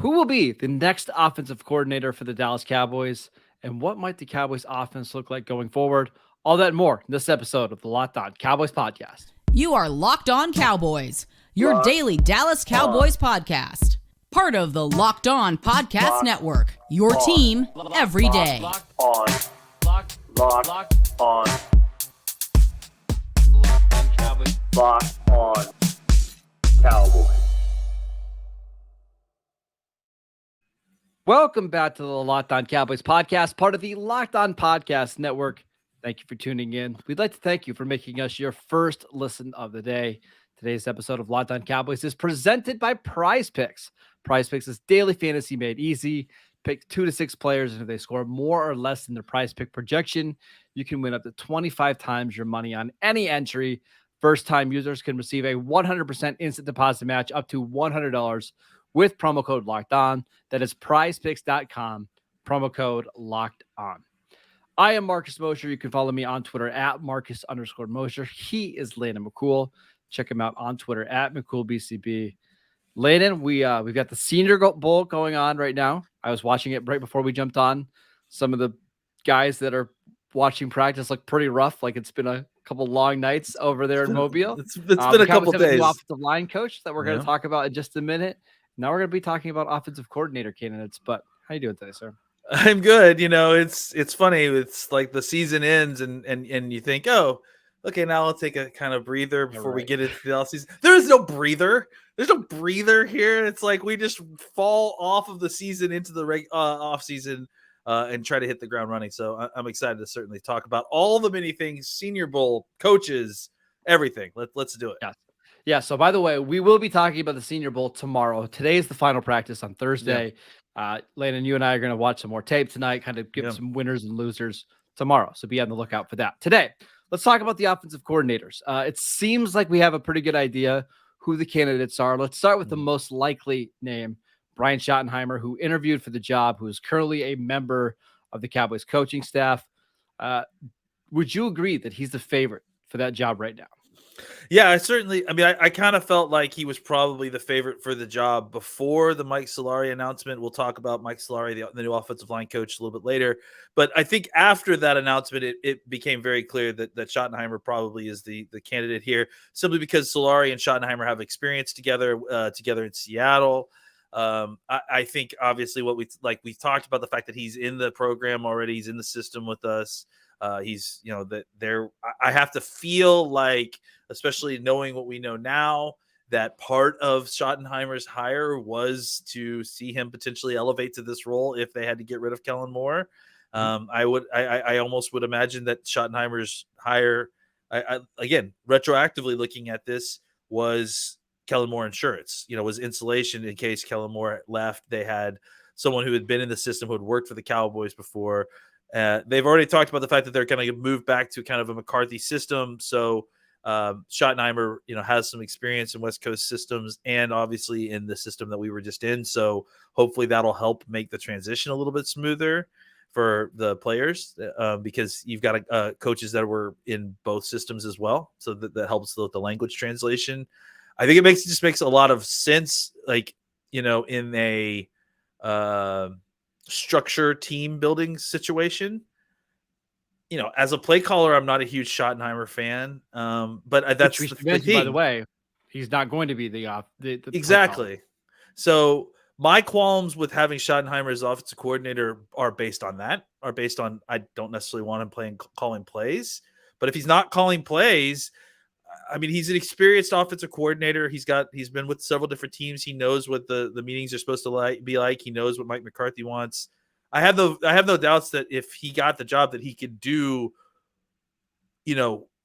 Who will be the next offensive coordinator for the Dallas Cowboys? And what might the Cowboys offense look like going forward? All that and more in this episode of the Locked On Cowboys podcast. You are Locked On Cowboys, your Locked daily Dallas Cowboys podcast. Part of the Locked On Podcast Network, your team every day. Locked on Cowboys. Locked on Cowboys. Welcome back to the Locked On Cowboys podcast, part of the Locked On Podcast Network. Thank you for tuning in. We'd like to thank you for making us your first listen of the day. Today's episode of Locked On Cowboys is presented by Prize Picks. Prize Picks is daily fantasy made easy. Pick 2 to 6 players, and if they score more or less than their Prize Pick projection, you can win up to 25 times your money on any entry. First-time users can receive a 100% instant deposit match up to $100 with promo code Locked On. That is prizepicks.com, promo code Locked On. I am Marcus Mosher. You can follow me on Twitter at Marcus_Mosher. He is Landon McCool. Check him out on Twitter at McCoolBCB. Landon, we've got the Senior Bowl going on right now. I was watching it right before we jumped on. Some of the guys that are watching practice look pretty rough. Like it's been a couple long nights over there in Mobile. It's been a couple days. A new offensive line coach that we're going to talk about in just a minute. Now we're going to be talking about offensive coordinator candidates. But how you doing today, sir? I'm good. You know, it's funny. It's like the season ends and you think, oh, okay, now I'll take a kind of breather before we get into the off season. There is no breather. There's no breather here. It's like we just fall off of the season into the off season and try to hit the ground running. So I'm excited to certainly talk about all the many things, Senior Bowl, coaches, everything. Let's do it. Yeah. So by the way, we will be talking about the Senior Bowl tomorrow. Today is the final practice on Thursday. Yeah. Landon, you and I are going to watch some more tape tonight, kind of give some winners and losers tomorrow. So be on the lookout for that. Today, let's talk about the offensive coordinators. It seems like we have a pretty good idea who the candidates are. Let's start with the most likely name, Brian Schottenheimer, who interviewed for the job, who is currently a member of the Cowboys coaching staff. Would you agree that he's the favorite for that job right now? Yeah, I kind of felt like he was probably the favorite for the job before the Mike Solari announcement. We'll talk about Mike Solari, the new offensive line coach, a little bit later. But I think after that announcement, it became very clear that Schottenheimer probably is the candidate here, simply because Solari and Schottenheimer have experience together in Seattle. I think obviously we talked about the fact that he's in the program already. He's in the system with us. He's, I have to feel like, especially knowing what we know now, that part of Schottenheimer's hire was to see him potentially elevate to this role if they had to get rid of Kellen Moore. I almost would imagine that Schottenheimer's hire, again, retroactively looking at this, was Kellen Moore insurance, was insulation in case Kellen Moore left. They had someone who had been in the system, who had worked for the Cowboys before. They've already talked about the fact that they're going to move back to kind of a McCarthy system. So Schottenheimer, has some experience in West Coast systems and obviously in the system that we were just in. So hopefully that'll help make the transition a little bit smoother for the players because you've got coaches that were in both systems as well. So that helps with the language translation. I think it just makes a lot of sense, like, in a structure team building situation. As a play caller, I'm not a huge Schottenheimer fan, but that's the thing. By the way, he's not going to be the exactly. So my qualms with having Schottenheimer as offensive coordinator are based on I don't necessarily want him calling plays, but if he's not calling plays, I mean, he's an experienced offensive coordinator. He's been with several different teams. He knows what the meetings are supposed to be like. He knows what Mike McCarthy wants. I have no doubts that if he got the job, that he could do,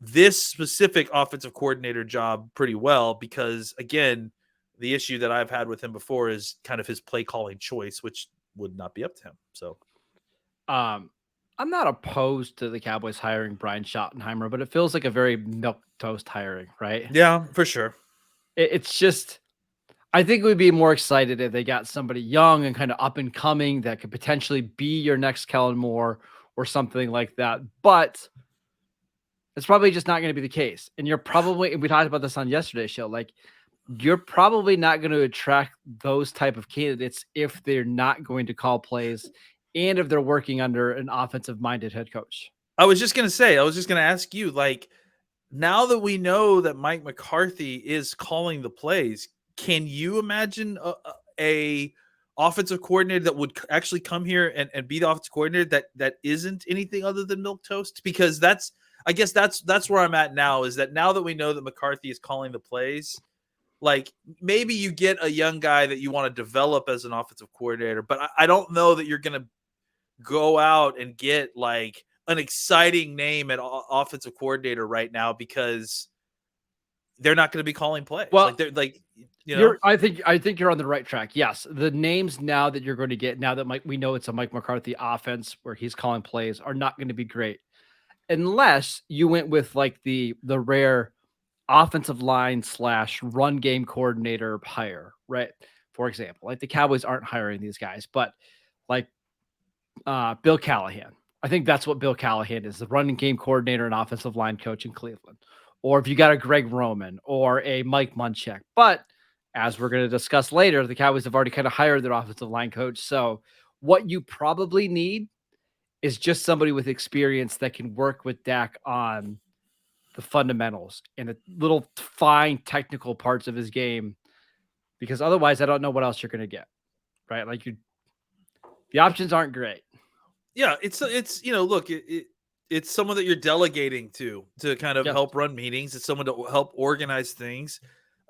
this specific offensive coordinator job pretty well. Because again, the issue that I've had with him before is kind of his play calling choice, which would not be up to him. So, I'm not opposed to the Cowboys hiring Brian Schottenheimer, but it feels like a very milquetoast hiring, right? Yeah, for sure. It's just, I think we'd be more excited if they got somebody young and kind of up and coming that could potentially be your next Kellen Moore or something like that. But it's probably just not going to be the case. And we talked about this on yesterday's show. Like, you're probably not going to attract those type of candidates if they're not going to call plays and if they're working under an offensive minded head coach. I was just gonna ask you, like, now that we know that Mike McCarthy is calling the plays, can you imagine a offensive coordinator that would actually come here and be the offensive coordinator that isn't anything other than milk toast? Because I guess that's where I'm at now, is that now that we know that McCarthy is calling the plays, like, maybe you get a young guy that you want to develop as an offensive coordinator, but I don't know that you're going to go out and get like an exciting name at offensive coordinator right now, because they're not going to be calling plays. Well, like they're like, you know, I think you're on the right track. Yes, the names now that you're going to get, now that we know it's a Mike McCarthy offense where he's calling plays, are not going to be great unless you went with like the rare offensive line / run game coordinator hire, right? For example, like the Cowboys aren't hiring these guys, but like Bill Callahan. I think that's what Bill Callahan is, the running game coordinator and offensive line coach in Cleveland. Or if you got a Greg Roman or a Mike Munchak. But as we're going to discuss later, the Cowboys have already kind of hired their offensive line coach. So what you probably need is just somebody with experience that can work with Dak on the fundamentals and the little fine technical parts of his game. Because otherwise, I don't know what else you're going to get, right? Like the options aren't great. yeah, it's look, it's someone that you're delegating to kind of help run meetings. It's someone to help organize things,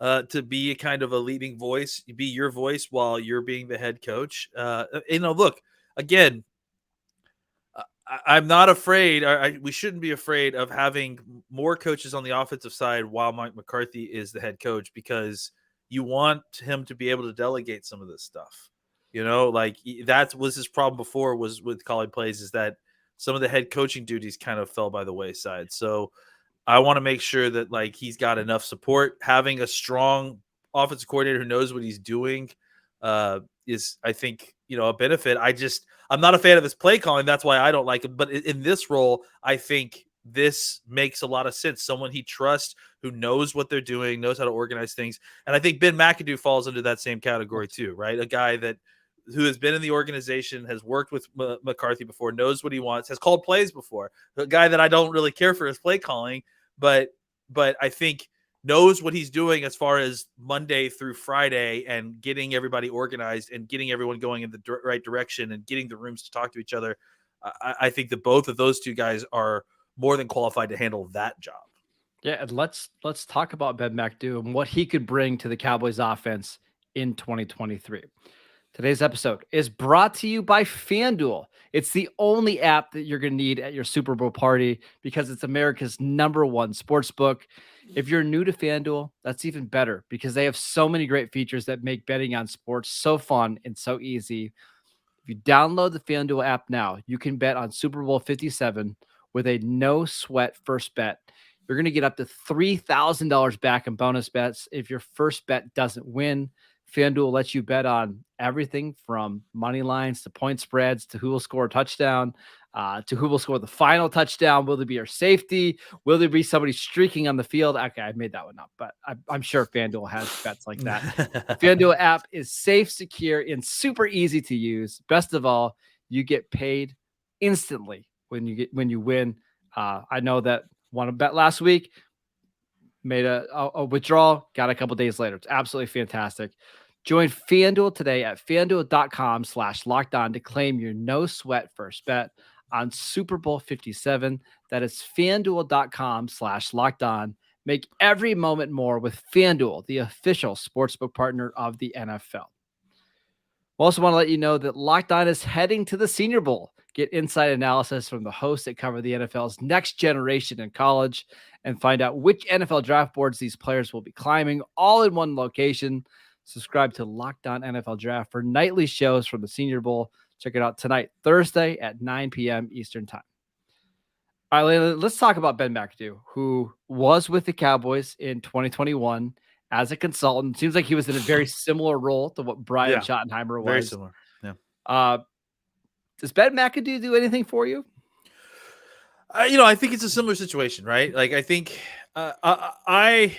to be a kind of a leading voice, be your voice while you're being the head coach. Look, again, I'm not afraid. We shouldn't be afraid of having more coaches on the offensive side while Mike McCarthy is the head coach, because you want him to be able to delegate some of this stuff. Like, that was his problem before, was with calling plays, is that some of the head coaching duties kind of fell by the wayside. So I want to make sure that, like, he's got enough support. Having a strong offensive coordinator who knows what he's doing is, I think, a benefit. I'm not a fan of his play calling. That's why I don't like him. But in this role, I think this makes a lot of sense. Someone he trusts, who knows what they're doing, knows how to organize things. And I think Ben McAdoo falls into that same category too, right? A guy who has been in the organization, has worked with McCarthy before, knows what he wants, has called plays before. A guy that I don't really care for his play calling, but I think knows what he's doing as far as Monday through Friday and getting everybody organized and getting everyone going in the right direction and getting the rooms to talk to each other. I think that both of those two guys are more than qualified to handle that job. Yeah, and let's talk about Ben McAdoo and what he could bring to the Cowboys offense in 2023. Today's episode is brought to you by FanDuel. It's the only app that you're going to need at your Super Bowl party, because it's America's #1 sports book. If you're new to FanDuel, that's even better, because they have so many great features that make betting on sports so fun and so easy. If you download the FanDuel app now, you can bet on Super Bowl 57 with a no sweat first bet. You're going to get up to $3,000 back in bonus bets if your first bet doesn't win. FanDuel lets you bet on everything from money lines to point spreads to who will score a touchdown, to who will score the final touchdown. Will there be a safety? Will there be somebody streaking on the field? Okay, I made that one up, but I'm sure FanDuel has bets like that. FanDuel app is safe, secure, and super easy to use. Best of all, you get paid instantly when you win. I know that won a bet last week, made a withdrawal, got a couple days later. It's absolutely fantastic. Join FanDuel today at FanDuel.com/lockedon to claim your no sweat first bet on Super Bowl 57. That is FanDuel.com/lockedon. Make every moment more with FanDuel, the official sportsbook partner of the NFL. We also want to let you know that Locked On is heading to the Senior Bowl. Get inside analysis from the hosts that cover the NFL's next generation in college, and find out which NFL draft boards these players will be climbing, all in one location. Subscribe to Locked On NFL Draft for nightly shows from the Senior Bowl. Check it out tonight, Thursday at 9 p.m. Eastern Time. All right, Layla, let's talk about Ben McAdoo, who was with the Cowboys in 2021 as a consultant. Seems like he was in a very similar role to what Brian Schottenheimer was. Very similar. Yeah. Does Ben McAdoo do anything for you? I think it's a similar situation, right? Like, I think I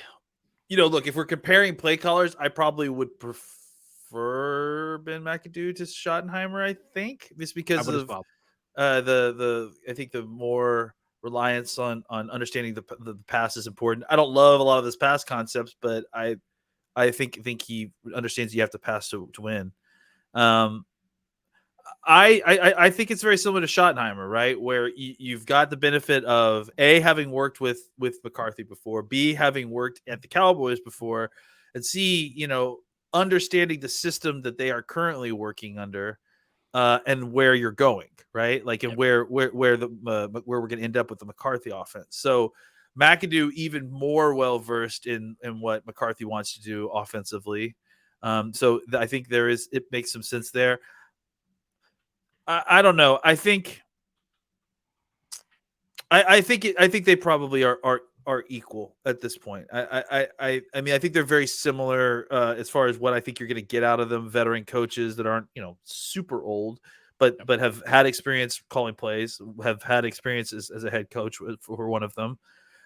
look, if we're comparing play callers, I probably would prefer Ben McAdoo to Schottenheimer. I think just I because would as of well. I think the more reliance on understanding the pass is important. I don't love a lot of his pass concepts, but I think he understands you have to pass to win. Um, I think it's very similar to Schottenheimer, right? Where you've got the benefit of A, having worked with McCarthy before, B, having worked at the Cowboys before, and C, understanding the system that they are currently working under, and where you're going, right? Like, and Yep. where we're going to end up with the McCarthy offense. So McAdoo even more well versed in what McCarthy wants to do offensively. So I think it makes some sense there. I don't know. I think they probably are equal at this point. I mean, I think they're very similar as far as what I think you're going to get out of them. Veteran coaches that aren't super old, but have had experience calling plays, have had experience as a head coach for one of them,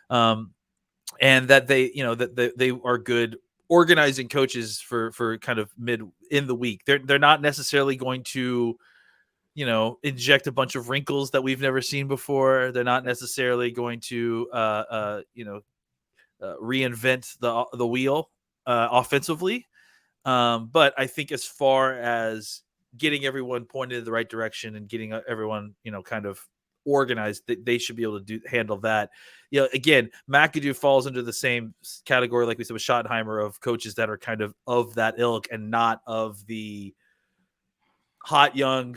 and that they are good organizing coaches for kind of mid in the week. They're not necessarily going to inject a bunch of wrinkles that we've never seen before. They're not necessarily going to, reinvent the wheel offensively. But I think as far as getting everyone pointed in the right direction and getting everyone, kind of organized, they should be able to handle that. Again, McAdoo falls into the same category, like we said with Schottenheimer, of coaches that are kind of that ilk and not of the hot young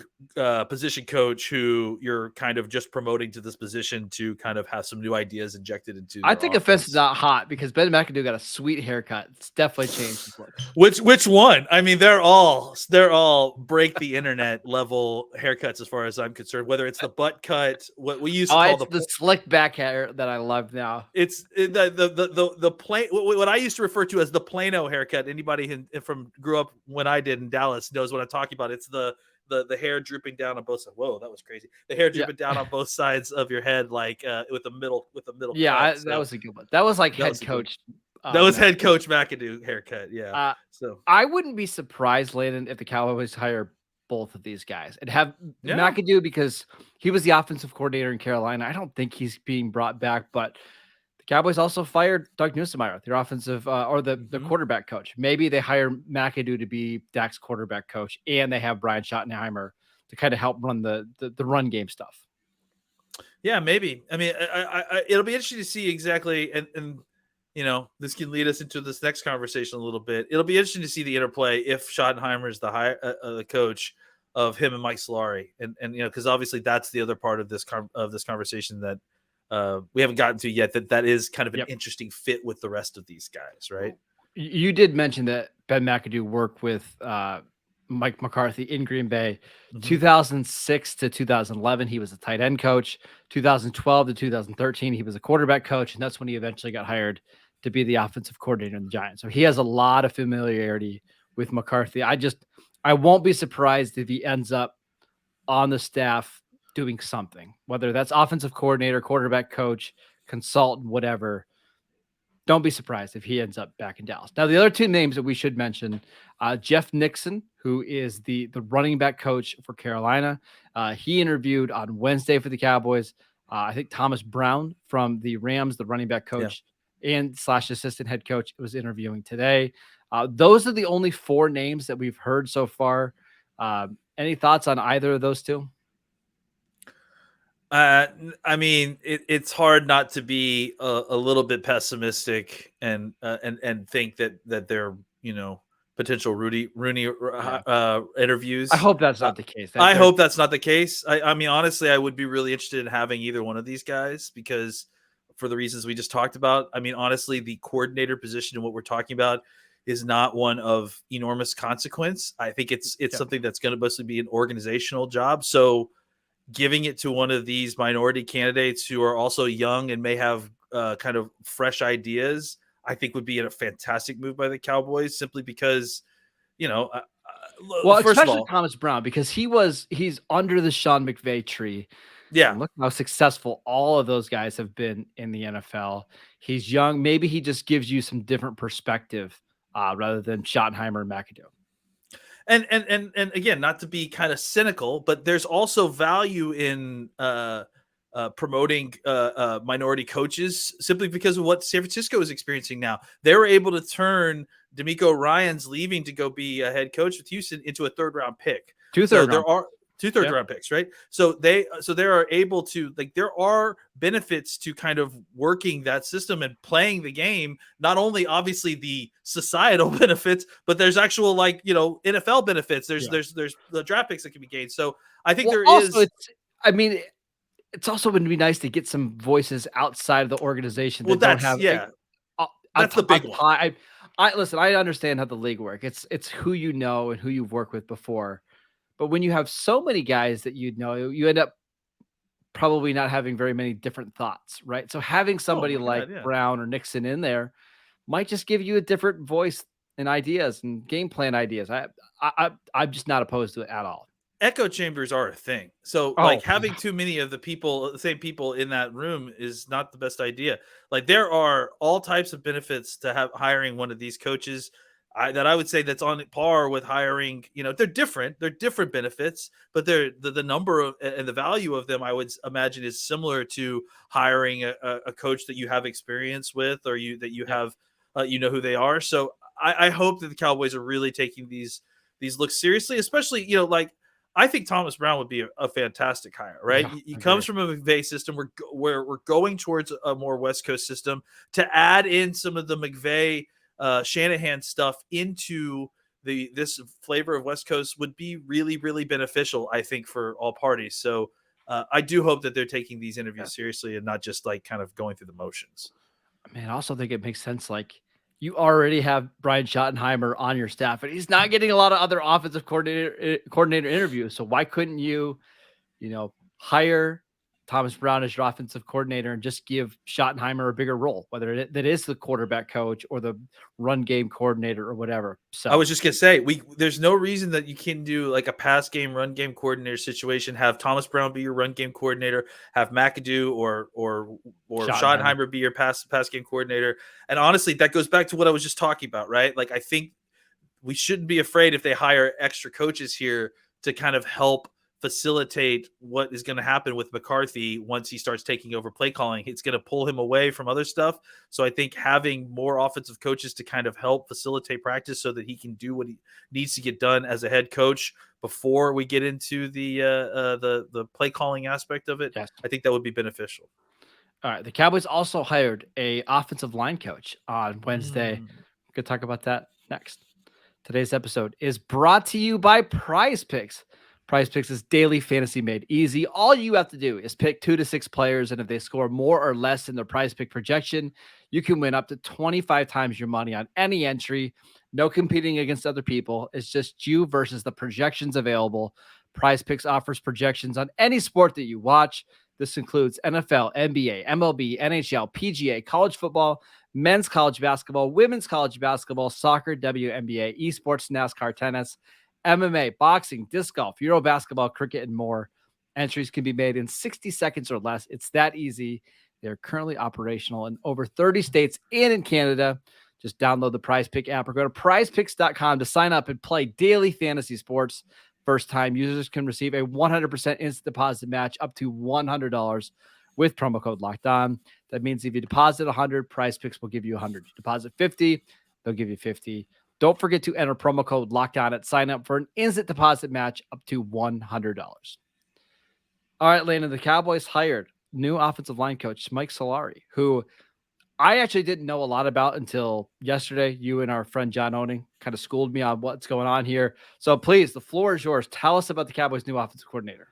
position coach who you're kind of just promoting to this position to kind of have some new ideas injected into I their think offense is offense. not hot because Ben McAdoo got a sweet haircut. It's definitely changed his look. Which one? I mean, they're all break the internet level haircuts as far as I'm concerned. Whether it's the butt cut, what we used to call It's the slick back hair that I love now. it's the plain, what I used to refer to as the Plano haircut. Anybody from grew up when I did in Dallas knows what I'm talking about. It's the hair drooping down on both sides. Whoa, that was crazy. The hair drooping down on both sides of your head, like with the middle cut. That was a good one. That was like That was head a good- coach. that was head McAdoo. coach McAdoo haircut. Yeah. Uh, So I wouldn't be surprised, Landon, if the Cowboys hire both of these guys and have Yeah. McAdoo because he was the offensive coordinator in Carolina. I don't think he's being brought back, but the Cowboys also fired Doug Nussmeier, their offensive or the quarterback coach. Maybe they hire McAdoo to be Dak's quarterback coach, and they have Brian Schottenheimer to kind of help run the run game stuff. yeah, maybe. I mean, it'll be interesting to see exactly, and this can lead us into this next conversation a little bit. It'll be interesting to see the interplay if Schottenheimer is the coach of him and Mike Solari, and because obviously that's the other part of this conversation that we haven't gotten to yet. That is kind of an interesting fit with the rest of these guys, right? You did mention that Ben McAdoo worked with Mike McCarthy in Green Bay. 2006 to 2011, he was a tight end coach. 2012 to 2013, he was a quarterback coach, and that's when he eventually got hired to be the offensive coordinator in the Giants. So he has a lot of familiarity with McCarthy. I won't be surprised if he ends up on the staff doing something, whether that's offensive coordinator, quarterback coach, consultant, whatever. Don't be surprised if he ends up back in Dallas. Now, the other two names that we should mention, Jeff Nixon, who is the running back coach for Carolina. He interviewed on Wednesday for the Cowboys. I think Thomas Brown from the Rams, the running back coach and / assistant head coach, was interviewing today. Those are the only four names that we've heard so far. Any thoughts on either of those two? I mean, it's hard not to be a little bit pessimistic and think that they're potential Rooney interviews. I hope that's not the case. I hope that's not the case. I mean, honestly, I would be really interested in having either one of these guys because for the reasons we just talked about. I mean, honestly, the coordinator position and what we're talking about is not one of enormous consequence. I think it's something that's going to mostly be an organizational job. So giving it to one of these minority candidates who are also young and may have kind of fresh ideas, I think would be a fantastic move by the Cowboys simply because, well, first especially of all, Thomas Brown, because he's under the Sean McVay tree. Yeah. And look how successful all of those guys have been in the NFL. He's young. Maybe he just gives you some different perspective rather than Schottenheimer and McAdoo. And again, not to be kind of cynical, but there's also value in promoting minority coaches simply because of what San Francisco is experiencing now. They were able to turn D'Amico Ryans leaving to go be a head coach with Houston into a third-round pick. Two So third there round. are two third-round picks, right? So they are able to, like, there are benefits to kind of working that system and playing the game. Not only obviously the societal benefits, but there's actual, like, you know, NFL benefits. There's the draft picks that can be gained. So I think there also, is. I mean, it's also going to be nice to get some voices outside of the organization Well, that don't that's have. yeah. Uh, That's the big one. I listen. I understand how the league works. It's who you know and who you've worked with before. But when you have so many guys that you know, you end up probably not having very many different thoughts, right? So having Oh somebody my like God, yeah. Brown or Nixon in there might just give you a different voice and ideas and game plan ideas. I'm just not opposed to it at all. Echo chambers are a thing. So, Oh, like, having too many of the same people in that room is not the best idea. Like, there are all types of benefits to hiring one of these coaches. That I would say that's on par with hiring. You know, they're different. They're different benefits, but the number of and the value of them, I would imagine, is similar to hiring a coach that you have experience with, or you have, you know who they are. So I hope that the Cowboys are really taking these looks seriously, especially, you know, like, I think Thomas Brown would be a fantastic hire, right? yeah, He comes agreed. from a McVay system. We're going towards a more West Coast system to add in some of the McVay Shanahan stuff into this flavor of West Coast would be really, really beneficial, I think, for all parties. So I do hope that they're taking these Yeah. interviews seriously and not just like kind of going through the motions. Man, I also think it makes sense. Like you already have Brian Schottenheimer on your staff, and he's not getting a lot of other offensive coordinator interviews. So why couldn't you, hire Thomas Brown as your offensive coordinator and just give Schottenheimer a bigger role, whether that is the quarterback coach or the run game coordinator or whatever. I So was just gonna say there's no reason that you can do like a pass game, run game coordinator situation. Have Thomas Brown be your run game coordinator. Have McAdoo or Schottenheimer, Schottenheimer be your pass game coordinator. And honestly, that goes back to what I was just talking about, right? Like, I think we shouldn't be afraid if they hire extra coaches here to kind of help facilitate what is going to happen with McCarthy once he starts taking over play calling. It's going to pull him away from other stuff. So I think having more offensive coaches to kind of help facilitate practice so that he can do what he needs to get done as a head coach before we get into the play calling aspect of it, yes. I think that would be beneficial. All right. The Cowboys also hired a offensive line coach on Wednesday. Mm. We're going to talk about that next. Today's episode is brought to you by Prize Picks. Prize Picks is daily fantasy made easy. All you have to do is pick 2 to 6 players, and if they score more or less in their Prize Pick projection, you can win up to 25 times your money on any entry. No competing against other people. It's just you versus the projections available. Prize Picks offers projections on any sport that you watch. This includes NFL, NBA, MLB, NHL, PGA, college football, men's college basketball, women's college basketball, soccer, WNBA, esports, NASCAR, tennis, MMA, boxing, disc golf, Euro basketball, cricket, and more. Entries can be made in 60 seconds or less. It's that easy. They're currently operational in over 30 states and in Canada. Just download the Prize Pick app or go to prizepicks.com to sign up and play daily fantasy sports. First time users can receive a 100% instant deposit match up to $100 with promo code Locked On. That means if you deposit 100, Prize Picks will give you 100. You deposit 50, they'll give you 50. Don't forget to enter promo code Locked On at sign up for an instant deposit match up to $100. All right, Landon, the Cowboys hired new offensive line coach Mike Solari, who I actually didn't know a lot about until yesterday. You and our friend John Owning kind of schooled me on what's going on here. So please, the floor is yours. Tell us about the Cowboys' new offensive coordinator.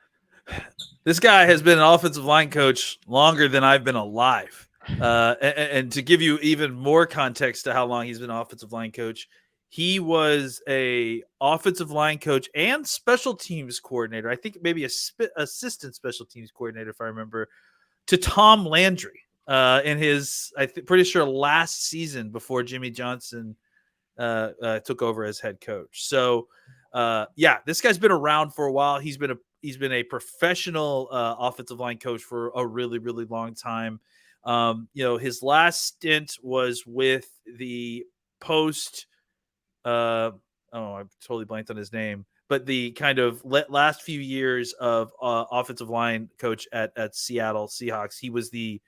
This guy has been an offensive line coach longer than I've been alive. And to give you even more context to how long he's been an offensive line coach, he was a offensive line coach and special teams coordinator. I think maybe assistant special teams coordinator, if I remember, to Tom Landry in his, pretty sure, last season before Jimmy Johnson took over as head coach. So, yeah, this guy's been around for a while. He's been He's been a professional offensive line coach for a really, really long time. His last stint was with the post. I totally blanked on his name, but the kind of last few years of offensive line coach at Seattle Seahawks. He was the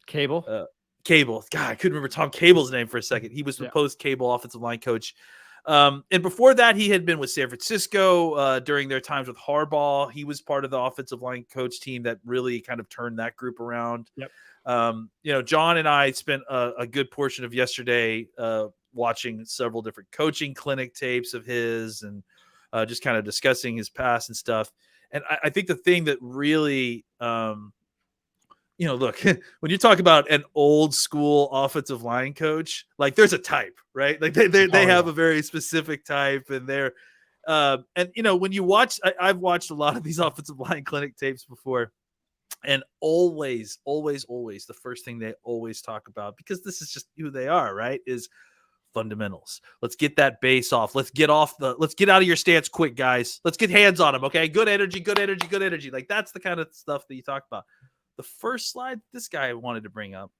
Cable. Cable. God, I couldn't remember Tom Cable's name for a second. He was the post Cable offensive line coach. And before that, he had been with San Francisco during their times with Harbaugh. He was part of the offensive line coach team that really kind of turned that group around. Yep. John and I spent a good portion of yesterday watching several different coaching clinic tapes of his and just kind of discussing his past and stuff. And I think the thing that really, look, when you talk about an old school offensive line coach, like there's a type, right? Like they have a very specific type, and they're, when you watch, I've watched a lot of these offensive line clinic tapes before, and always, the first thing they always talk about, because this is just who they are, right, is fundamentals. Let's get that base off. Let's get out of your stance quick, guys. Let's get hands on them. Okay. Good energy. Like that's the kind of stuff that you talk about. The first slide this guy wanted to bring up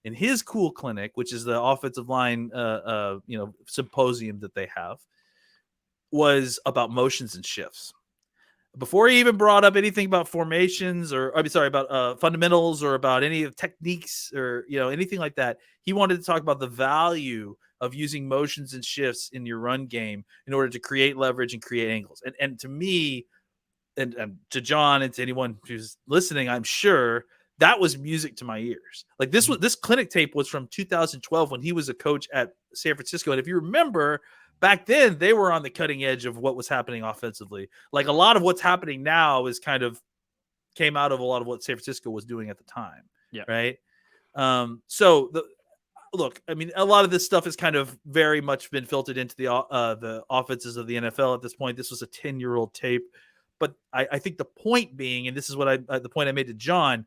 in his cool clinic, which is the offensive line, symposium that they have, was about motions and shifts. Before he even brought up anything about formations about fundamentals or about any of techniques or, anything like that, he wanted to talk about the value of using motions and shifts in your run game in order to create leverage and create angles. And to me, and to John and to anyone who's listening, I'm sure that was music to my ears. Like this clinic tape was from 2012 when he was a coach at San Francisco. And if you remember, back then they were on the cutting edge of what was happening offensively. Like a lot of what's happening now is kind of came out of a lot of what San Francisco was doing at the time. Yeah. Right. Look, I mean, a lot of this stuff has kind of very much been filtered into the offenses of the NFL at this point. This was a 10-year-old tape, but I think the point being, and this is what the point I made to John,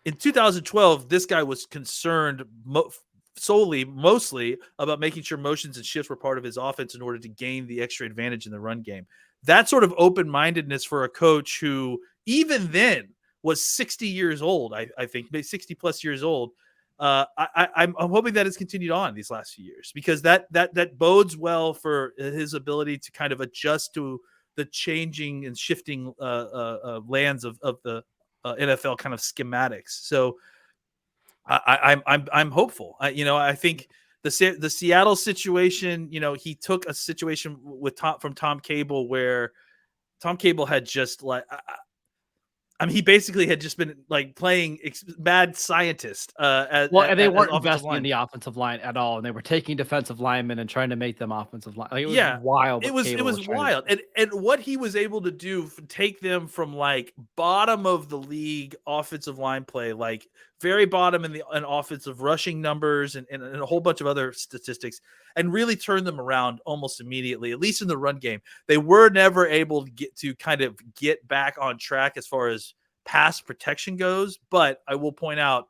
in 2012, this guy was concerned mostly about making sure motions and shifts were part of his offense in order to gain the extra advantage in the run game. That sort of open-mindedness for a coach who even then was 60 years old, I think, maybe 60 plus years old. I'm hoping that it's continued on these last few years, because that bodes well for his ability to kind of adjust to the changing and shifting lands of the NFL kind of schematics. So I'm hopeful. I think the Seattle situation, he took a situation from Tom Cable where Tom Cable had just he basically had just been like playing mad scientist. And they weren't investing in the offensive line at all, and they were taking defensive linemen and trying to make them offensive line. Like, it was wild. It was wild, and what he was able to do, take them from like bottom of the league offensive line play, like very bottom in offensive rushing numbers and a whole bunch of other statistics, and really turn them around almost immediately. At least in the run game, they were never able to get back on track as far as pass protection goes. But I will point out,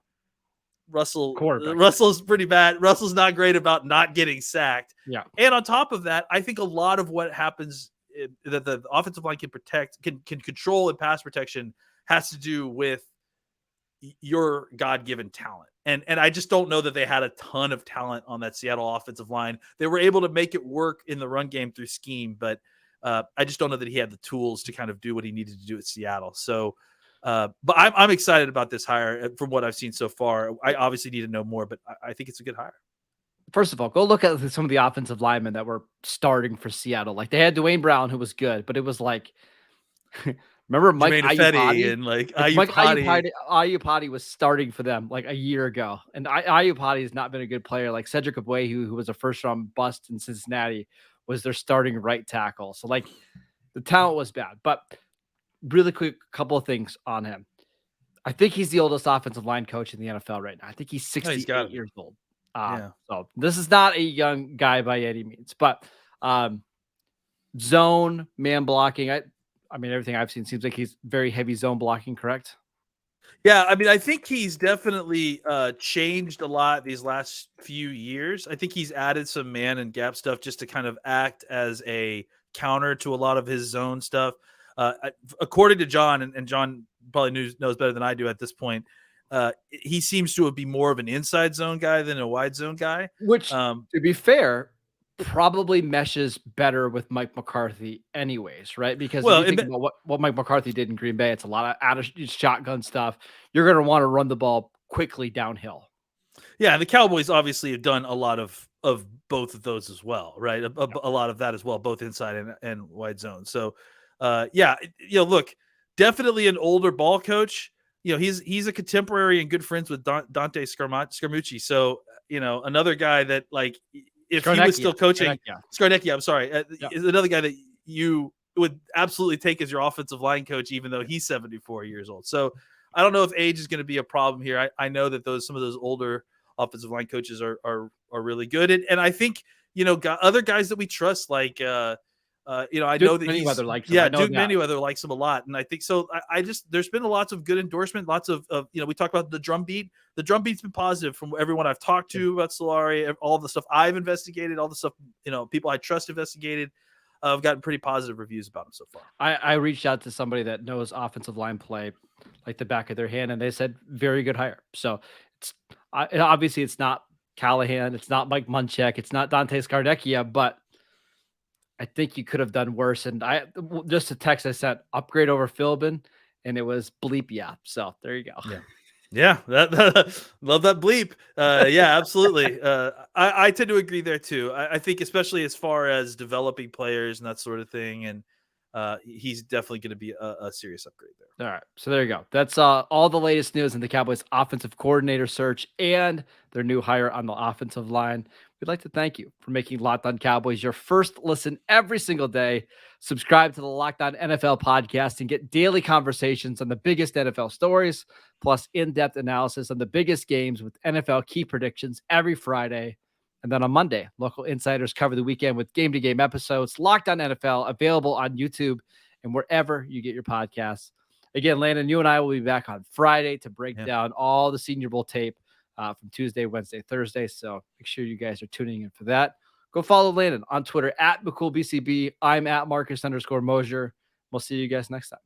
Russell's pretty bad. Russell's not great about not getting sacked. Yeah. And on top of that, I think a lot of what happens that the offensive line can control in pass protection has to do with your God-given talent. And I just don't know that they had a ton of talent on that Seattle offensive line. They were able to make it work in the run game through scheme, but I just don't know that he had the tools to kind of do what he needed to do at Seattle. So, but I'm excited about this hire from what I've seen so far. I obviously need to know more, but I think it's a good hire. First of all, go look at some of the offensive linemen that were starting for Seattle. Like they had Dwayne Brown, who was good, but it was like, remember Mike Iupati? And like Mike Iupati was starting for them like a year ago, and Iupati has not been a good player. Like Cedric Ogbuehi, who was a first-round bust in Cincinnati, was their starting right tackle. So like the talent was bad. But really quick, couple of things on him. I think he's the oldest offensive line coach in the NFL right now. I think he's 68 years old. So this is not a young guy by any means, but zone, man blocking. I mean, everything I've seen seems like he's very heavy zone blocking, correct? Yeah, I mean, I think he's definitely changed a lot these last few years. I think he's added some man and gap stuff just to kind of act as a counter to a lot of his zone stuff. According to John, and John probably knows better than I do at this point, he seems to be more of an inside zone guy than a wide zone guy. Which, to be fair, probably meshes better with Mike McCarthy anyways, right? Because if you think about what Mike McCarthy did in Green Bay, it's a lot of out of shotgun stuff. You're going to want to run the ball quickly downhill. Yeah, the Cowboys obviously have done a lot of both of those as well, right? A lot of that as well, both inside and wide zone. So, look, definitely an older ball coach. He's a contemporary and good friends with Dante Scaramucci. So, another guy that, like, if he was still coaching, Scarnecchia, I'm sorry, is another guy that you would absolutely take as your offensive line coach, even though he's 74 years old. So I don't know if age is going to be a problem here. I know that some of those older offensive line coaches are really good. And I think, other guys that we trust, like, I know that Manyweather likes him. Duke Manyweather likes him a lot. And I think so. There's been lots of good endorsement, lots of we talked about the drumbeat. The drumbeat's been positive from everyone I've talked to about Solari, all the stuff I've investigated, all the stuff, people I trust investigated. I've gotten pretty positive reviews about him so far. I reached out to somebody that knows offensive line play like the back of their hand, and they said very good hire. So obviously it's not Callahan, it's not Mike Munchak, it's not Dante Scarnecchia, but I think you could have done worse. And just a text I sent, upgrade over Philbin, and it was bleep. Yeah. So there you go. Yeah. That love that bleep. Yeah, absolutely. I tend to agree there too. I think especially as far as developing players and that sort of thing. And he's definitely going to be a serious upgrade there. All right. So there you go. That's all the latest news in the Cowboys offensive coordinator search and their new hire on the offensive line. We'd like to thank you for making Locked On Cowboys your first listen every single day. Subscribe to the Locked On NFL podcast and get daily conversations on the biggest NFL stories, plus in-depth analysis on the biggest games with NFL key predictions every Friday. And then on Monday, local insiders cover the weekend with game-to-game episodes. Locked On NFL, available on YouTube and wherever you get your podcasts. Again, Landon, you and I will be back on Friday to break down all the Senior Bowl tape from Tuesday, Wednesday, Thursday. So make sure you guys are tuning in for that. Go follow Landon on Twitter at McCoolBCB. I'm at Marcus_Mosher. We'll see you guys next time.